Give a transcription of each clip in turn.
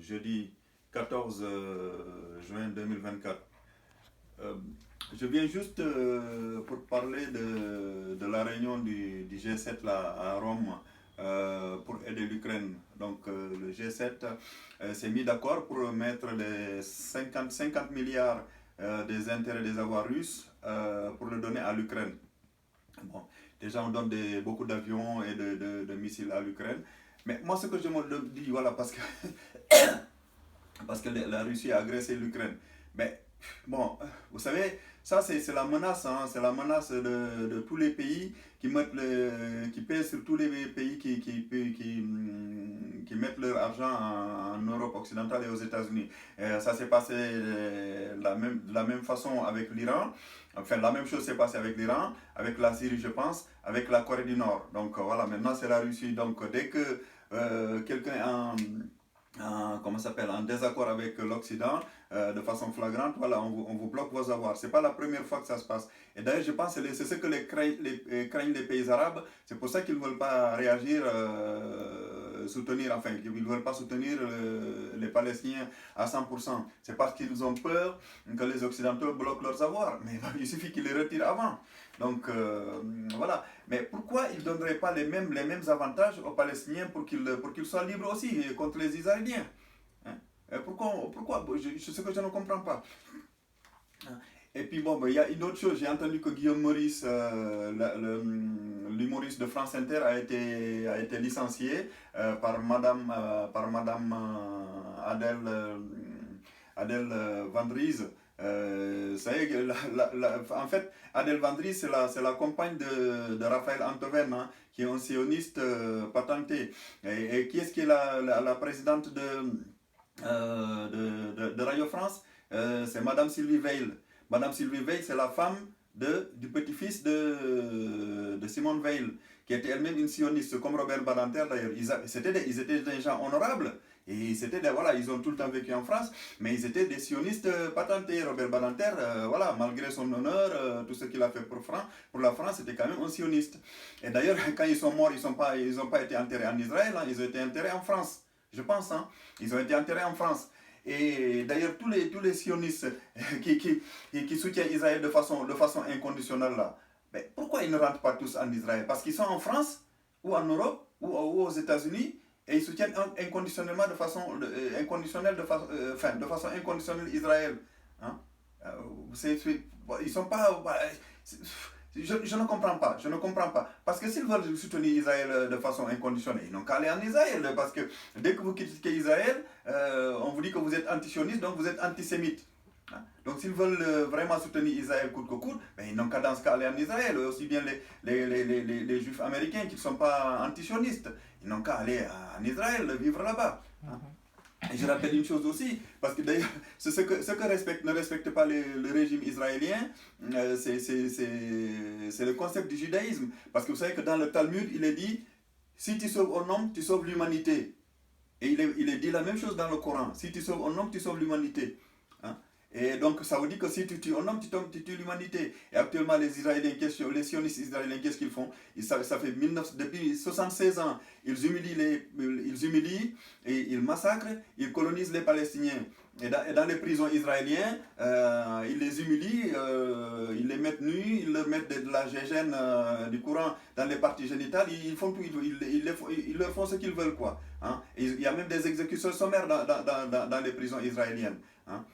jeudi 14 juin 2024. Je viens juste pour parler de la réunion du G7 là, à Rome pour aider l'Ukraine. Donc le G7 s'est mis d'accord pour mettre les 50 milliards des intérêts des avoirs russes pour le donner à l'Ukraine. Bon, déjà on donne beaucoup d'avions et de missiles à l'Ukraine. Mais moi ce que je me dis, voilà, parce que la Russie a agressé l'Ukraine. Mais bon, vous savez, ça c'est la menace, hein, c'est la menace de tous les pays qui pèsent sur tous les pays qui mettent leur argent en Europe occidentale et aux États-Unis. Ça s'est passé de la même façon avec l'Iran. Enfin, la même chose s'est passée avec l'Iran, avec la Syrie, je pense, avec la Corée du Nord. Donc voilà, maintenant c'est la Russie. Donc dès que quelqu'un en désaccord avec l'Occident de façon flagrante, voilà, on vous bloque vos avoirs. C'est pas la première fois que ça se passe. Et d'ailleurs, je pense que c'est ce que craignent les pays arabes. C'est pour ça qu'ils ne veulent pas réagir, soutenir, enfin, ils ne veulent pas soutenir les Palestiniens à 100%. C'est parce qu'ils ont peur que les Occidentaux bloquent leurs avoirs. Mais il suffit qu'ils les retirent avant. Donc voilà. Mais pourquoi ils ne donneraient pas les mêmes avantages aux Palestiniens pour qu'ils soient libres aussi contre les Israéliens, hein? Pourquoi c'est ce que je ne comprends pas. Et puis bon, il y a une autre chose. J'ai entendu que Guillaume Meurice, l'humoriste de France Inter, a été licencié par Madame Adèle Van Dries. Ça y est, en fait, Adèle Van Dries, c'est la compagne de Raphaël Antoven, hein, qui est un sioniste patenté. Et qui est-ce qui est la présidente de Radio France? C'est Madame Sylvie Veil. Madame Sylvie Veil, c'est la femme du petit-fils de Simone Veil, qui était elle-même une sioniste, comme Robert Badinter d'ailleurs. Ils étaient des gens honorables. Et ils ont tout le temps vécu en France, mais ils étaient des sionistes patentés. Robert Badinter, voilà, malgré son honneur, tout ce qu'il a fait pour la France, c'était quand même un sioniste. Et d'ailleurs, quand ils sont morts, ils n'ont pas été enterrés en Israël, hein, ils ont été enterrés en France, je pense. Hein, ils ont été enterrés en France. Et d'ailleurs, tous les sionistes qui soutiennent Israël de façon inconditionnelle, là, mais pourquoi ils ne rentrent pas tous en Israël? Parce qu'ils sont en France, ou en Europe, ou aux États-Unis, et ils soutiennent inconditionnellement de façon inconditionnelle Israël. Hein? Ils sont pas. Je ne comprends pas. Parce que s'ils veulent soutenir Israël de façon inconditionnelle, ils n'ont qu'à aller en Israël. Parce que dès que vous quittez Israël, on vous dit que vous êtes antisioniste, donc vous êtes antisémite. Hein? Donc s'ils veulent vraiment soutenir Israël coûte que coûte, ben, ils n'ont qu'à dans ce cas aller en Israël. Aussi bien les juifs américains qui ne sont pas antisionistes, ils n'ont qu'à aller en Israël, vivre là-bas. Hein? Et je rappelle une chose aussi, parce que d'ailleurs, ce que ne respecte pas le régime israélien, c'est le concept du judaïsme. Parce que vous savez que dans le Talmud, il est dit, si tu sauves un homme, tu sauves l'humanité. Et il est dit la même chose dans le Coran, si tu sauves un homme, tu sauves l'humanité. Hein? Et donc ça veut dire que si tu tues un homme, tu tues l'humanité. Et actuellement, les sionistes israéliens, qu'est-ce qu'ils font? Ça fait depuis 76 ans, ils humilient et ils massacrent, ils colonisent les Palestiniens. Et dans les prisons israéliennes, ils les humilient, ils les mettent nus, ils leur mettent de la gégène du courant dans les parties génitales, ils font tout, ils leur font ce qu'ils veulent, quoi. Hein? Et il y a même des exécutions sommaires dans les prisons israéliennes. Hein?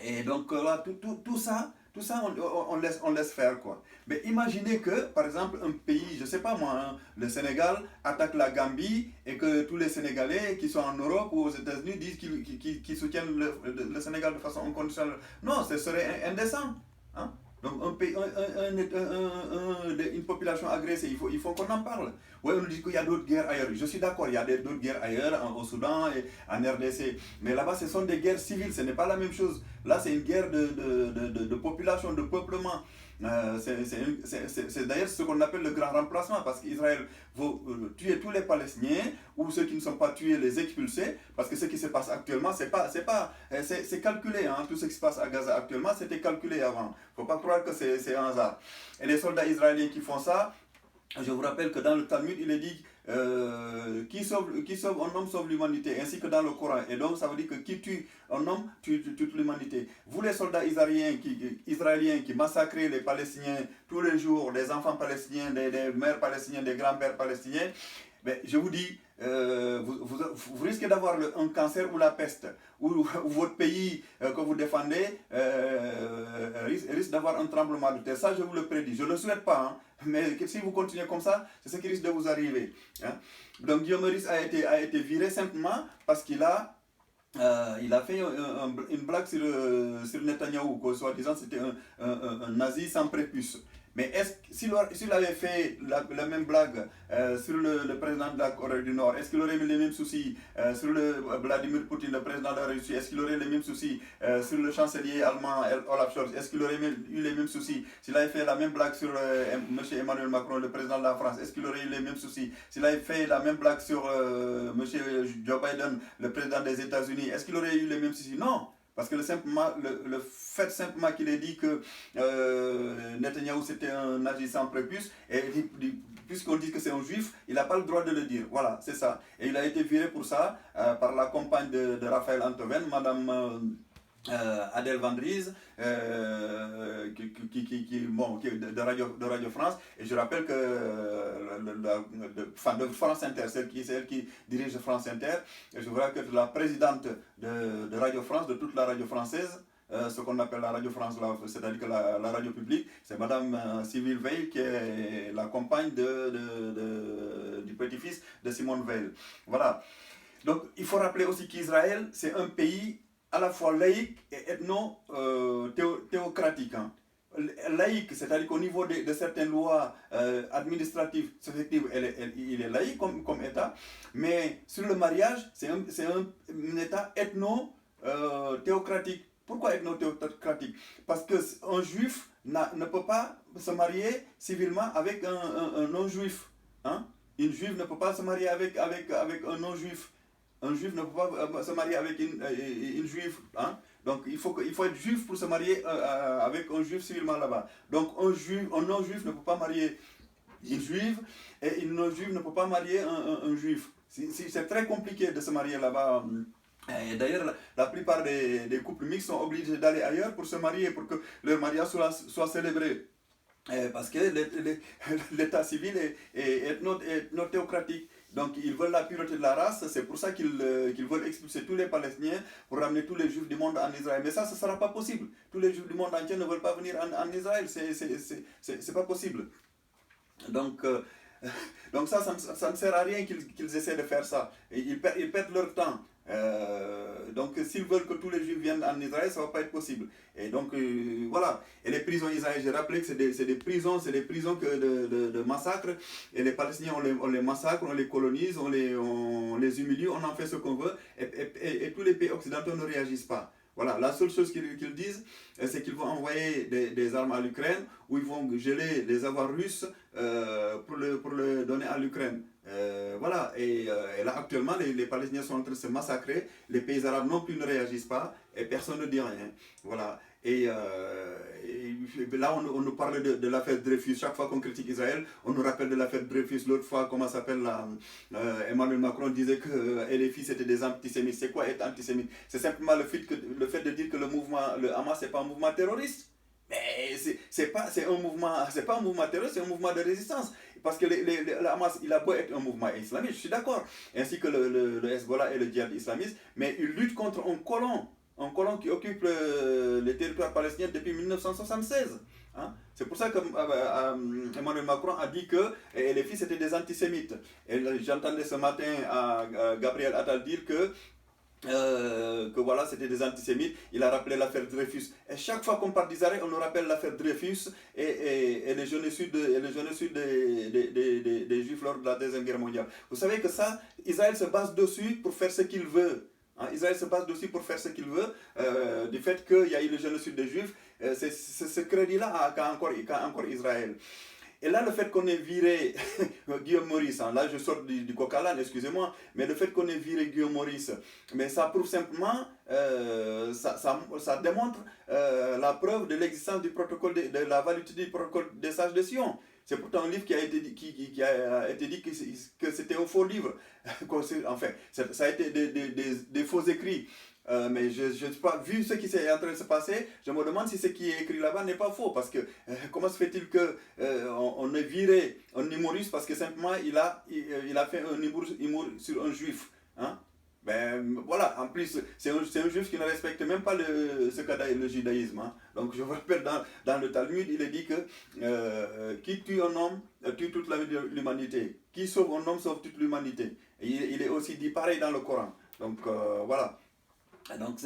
Et donc là, tout ça on laisse faire, quoi. Mais imaginez que, par exemple, un pays, je sais pas moi, hein, le Sénégal attaque la Gambie et que tous les Sénégalais qui sont en Europe ou aux États-Unis disent qu'ils soutiennent le Sénégal de façon inconditionnelle. Non, ce serait indécent. Hein? Donc une population agressée, il faut qu'on en parle. Oui, on nous dit qu'il y a d'autres guerres ailleurs. Je suis d'accord, il y a d'autres guerres ailleurs, au Soudan et en RDC. Mais là-bas, ce sont des guerres civiles, ce n'est pas la même chose. Là, c'est une guerre de population, de peuplement. C'est d'ailleurs ce qu'on appelle le grand remplacement, parce qu'Israël veut tuer tous les Palestiniens, ou ceux qui ne sont pas tués, les expulser, parce que ce qui se passe actuellement, c'est calculé, hein, tout ce qui se passe à Gaza actuellement, c'était calculé avant. Il ne faut pas croire que c'est un hasard. Et les soldats israéliens qui font ça, je vous rappelle que dans le Talmud, il est dit qui sauve un homme sauve l'humanité, ainsi que dans le Coran. Et donc ça veut dire que qui tue un homme tue toute l'humanité. Vous les soldats israéliens qui massacrez les Palestiniens tous les jours, les enfants palestiniens, des mères palestiniennes, des grands-pères palestiniens, mais je vous dis, vous risquez d'avoir un cancer ou la peste, ou votre pays que vous défendez risque d'avoir un tremblement de terre. Ça, je vous le prédis. Je ne le souhaite pas, hein, mais si vous continuez comme ça, c'est ce qui risque de vous arriver. Hein. Donc Guillaume Meurice a été viré simplement parce qu'il a fait une blague sur Netanyahou, que soi-disant c'était un nazi sans prépuce. Mais s'il avait fait la même blague sur le président de la Corée du Nord, est-ce qu'il aurait eu les mêmes soucis sur Vladimir Poutine, le président de la Russie? Est-ce qu'il aurait eu les mêmes soucis sur le chancelier allemand Olaf Scholz? Est-ce qu'il aurait eu les mêmes soucis s'il avait fait la même blague sur M. Emmanuel Macron, le président de la France? Est-ce qu'il aurait eu les mêmes soucis s'il avait fait la même blague sur M. Joe Biden, le président des États-Unis? Est-ce qu'il aurait eu les mêmes soucis? Non. Parce que le fait simplement qu'il ait dit que Netanyahou c'était un agissant prépuce, et puisqu'on dit que c'est un juif, il n'a pas le droit de le dire. Voilà, c'est ça. Et il a été viré pour ça par la compagne de Raphaël Antoven, Madame Adèle Van Dries, de Radio France. Et je rappelle que de France Inter, celle qui dirige France Inter, et je vois que la présidente de Radio France, de toute la radio française, ce qu'on appelle la radio France, c'est-à-dire que la radio publique, c'est Madame Cyril Veil, qui est la compagne du petit-fils de Simone Veil. Voilà. Donc il faut rappeler aussi qu'Israël, c'est un pays à la fois laïque et ethno-théocratique. Hein. Laïque, c'est-à-dire qu'au niveau de certaines lois administratives, il est laïque comme État, mais sur le mariage, c'est un État ethno-théocratique. Pourquoi ethno-théocratique? Parce qu'un juif ne peut pas se marier civilement avec un non-juif. Hein? Une juive ne peut pas se marier avec un non-juif. Un juif ne peut pas se marier avec une juive. Hein? Donc il faut être juif pour se marier avec un juif civilement là-bas. Donc un non-juif ne peut pas marier une juive, et une non-juive ne peut pas marier un juif. C'est très compliqué de se marier là-bas. Et d'ailleurs, la plupart des couples mixtes sont obligés d'aller ailleurs pour se marier, pour que leur mariage soit célébré. Parce que l'état civil est théocratique. Donc ils veulent la pureté de la race, c'est pour ça qu'ils veulent expulser tous les Palestiniens pour ramener tous les Juifs du monde en Israël. Mais ça, ce ne sera pas possible. Tous les Juifs du monde entier ne veulent pas venir en Israël, c'est pas possible. Donc ça ne sert à rien qu'ils essaient de faire ça. Et ils perdent leur temps. Donc s'ils veulent que tous les Juifs viennent en Israël, ça ne va pas être possible. Et donc voilà. Et les prisons israéliennes, j'ai rappelé que c'est des prisons de massacre. Et les Palestiniens, on les massacre, on les colonise, on les humilie, on en fait ce qu'on veut. Et tous les pays occidentaux ne réagissent pas. Voilà, la seule chose qu'ils disent, c'est qu'ils vont envoyer des armes à l'Ukraine, ou ils vont geler les avoirs russes pour le donner à l'Ukraine. Voilà, et là actuellement les Palestiniens sont en train de se massacrer, les pays arabes non plus ne réagissent pas, et personne ne dit rien. Voilà. Et là, on nous parle de l'affaire Dreyfus. Chaque fois qu'on critique Israël, on nous rappelle de l'affaire Dreyfus. L'autre fois, comment s'appelle Emmanuel Macron disait que LFI c'était des antisémites. C'est quoi être antisémite? C'est simplement le fait de dire que le Hamas c'est pas un mouvement terroriste. Mais c'est pas un mouvement terroriste, c'est un mouvement de résistance. Parce que le Hamas, il a beau être un mouvement islamiste, je suis d'accord, ainsi que le Hezbollah et le djihad islamiste, mais il lutte contre un colon qui occupe les territoires palestiniens depuis 1976. Hein? C'est pour ça que Emmanuel Macron a dit que les filles étaient des antisémites. Et j'entendais ce matin à Gabriel Attal dire que voilà, c'était des antisémites. Il a rappelé l'affaire Dreyfus. Et chaque fois qu'on parle d'Israël, on nous rappelle l'affaire Dreyfus et les génocides des Juifs lors de la Deuxième Guerre mondiale. Vous savez que ça, Israël se base dessus pour faire ce qu'il veut. Hein, Israël se base dessus pour faire ce qu'il veut, du fait qu'il y a eu le génocide des Juifs. C'est ce crédit-là qu'a encore Israël. Et là, le fait qu'on ait viré Guillaume Meurice, hein, là je sors du coq à l'âne, excusez-moi, mais le fait qu'on ait viré Guillaume Meurice, mais ça prouve simplement, ça démontre la preuve de l'existence du protocole, de la validité du protocole des sages de Sion. C'est pourtant un livre qui a été dit, qui a été dit que c'était un faux livre. Enfin, ça a été des faux écrits. Mais je ne sais pas, vu ce qui est en train de se passer, je me demande si ce qui est écrit là-bas n'est pas faux. Parce que comment se fait-il qu'on ait viré un humoriste parce que simplement il a fait un humour sur un juif, hein? Ben voilà, en plus, c'est un juif qui ne respecte même pas ce qu'est le judaïsme, hein. Donc je vous rappelle, dans le Talmud, il est dit que qui tue un homme tue toute l'humanité. Qui sauve un homme sauve toute l'humanité. Et il est aussi dit pareil dans le Coran. Donc voilà. Donc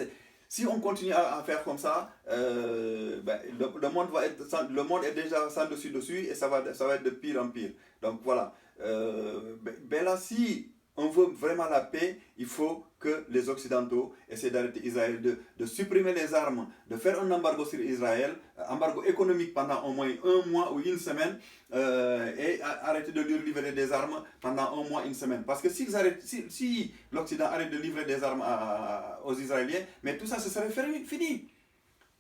si on continue à faire comme ça, ben, le monde est déjà sans dessus et ça va être de pire en pire. Donc voilà. Ben là, si on veut vraiment la paix, il faut que les Occidentaux essaient d'arrêter Israël, de supprimer les armes, de faire un embargo sur Israël, embargo économique pendant au moins un mois ou une semaine, et arrêter de lui livrer des armes pendant un mois, une semaine. Parce que si l'Occident arrête de livrer des armes aux Israéliens, mais tout ça, ce serait fini.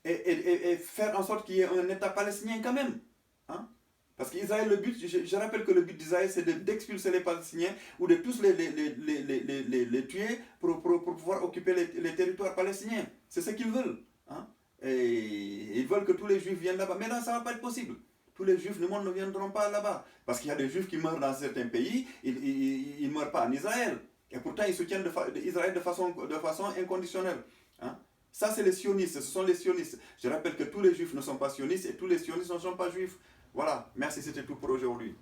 Et faire en sorte qu'il y ait un État palestinien quand même. Hein? Parce qu'Israël, le but, je rappelle que le but d'Israël, c'est d'expulser les Palestiniens ou de tous les tuer pour pouvoir occuper les territoires palestiniens. C'est ce qu'ils veulent. Hein? Et ils veulent que tous les Juifs viennent là-bas. Mais là, ça ne va pas être possible. Tous les Juifs du monde ne viendront pas là-bas. Parce qu'il y a des Juifs qui meurent dans certains pays, ils ne meurent pas en Israël. Et pourtant, ils soutiennent Israël de façon inconditionnelle. Hein? Ça, c'est les sionistes, ce sont les sionistes. Je rappelle que tous les Juifs ne sont pas sionistes et tous les sionistes ne sont pas juifs. Voilà, merci, c'était tout pour aujourd'hui.